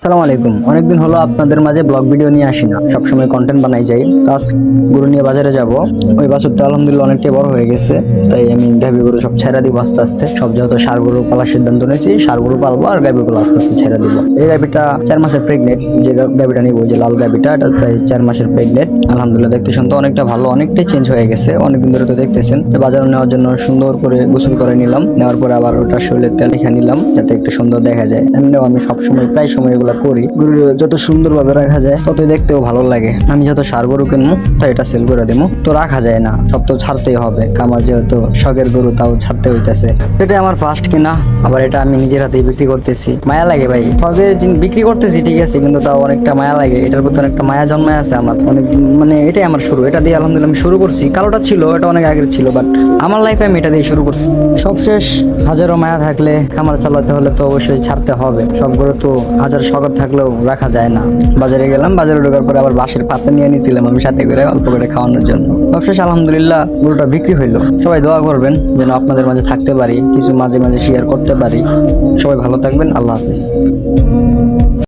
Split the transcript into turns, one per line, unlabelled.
আসসালামু আলাইকুম। অনেকদিন হলো আপনাদের মাঝে ব্লগ ভিডিও নিয়ে আসি না, সবসময় কন্টেন্ট বানাই যাই। তো আজ গরু নিয়ে বাজারে যাব। ওই বাছুরটা আলহামদুলিল্লাহ অনেকটাই বড় হয়ে গেছে, তাই আমি গাভী গরু সব ছেড়ে দিব আস্তে আস্তে। সব যেহেতু ষাঁড় গরু পালার সিদ্ধান্ত নিয়েছি, ষাঁড় গরু পালবো আর গাভী গুলো আস্তে আস্তে ছেড়ে দিব। এই গাভীটা 4 মাসের প্রেগনেন্ট, যে গাভীটা নিবো, যে লাল গাভীটা, এটা প্রায় 4 মাসের প্রেগনেন্ট। আলহামদুলিল্লাহ দেখতে শুনতে অনেকটা ভালো, অনেকটাই চেঞ্জ হয়ে গেছে। অনেকদিন ধরে তো দেখতেছেন। তো বাজারে নেওয়ার জন্য সুন্দর করে গোসল করে নিলাম, নেওয়ার পরে আবার ওটা শরীরে তেল লিখে নিলাম যাতে একটু সুন্দর দেখা যায়। এমনিও আমি সবসময় প্রায় সময় এগুলো করি। গরু যত সুন্দরভাবে রাখা যায় ততই দেখতেও ভালো লাগে। আমি যত ষাঁড় গরু কিনবো তাই এটা সেল করে দেবো, তো রাখা যায় না, সব তো ছাড়তেই হবে। আমার যেহেতু শখের গরু, তাও ছাড়তে হইতেছে। এটা আমার ফার্স্ট কিনা, আবার এটা আমি নিজের হাতেই বিক্রি করতেছি। মায়া লাগে ভাই, শখে বিক্রি করতেছি ঠিক আছে, কিন্তু তাও অনেকটা মায়া লাগে। এটার প্রতি অনেকটা মায়া জন্মায় আছে আমার অনেক, মানে এটাই আমার শুরু। এটা দিয়ে আলহামদুলিল্লাহ আমি শুরু করছি। কালোটা ছিল, এটা অনেক আগের ছিল, বাট আমার লাইফে আমি এটা দিয়ে শুরু করছি। সবশেষ হাজারো মায়া থাকলে খামার চালাতে হলে তো অবশ্যই ছাড়তে হবে। সব গরু তো হাজার শখ থাকলেও রাখা যায় না। বাজারে গেলাম, বাজারে ঢোকার পরে আবার বাঁশের পাতা নিয়ে নিয়েছিলাম আমি সাথে করে, অল্প করে খাওয়ানোর জন্য। সবশেষ আলহামদুলিল্লাহ গরুটা বিক্রি হইলো। সবাই দোয়া করবেন যেন আপনাদের মাঝে থাকতে পারি, কিছু মাঝে মাঝে শেয়ার করতে পারি। সবাই ভালো থাকবেন, আল্লাহ হাফেজ।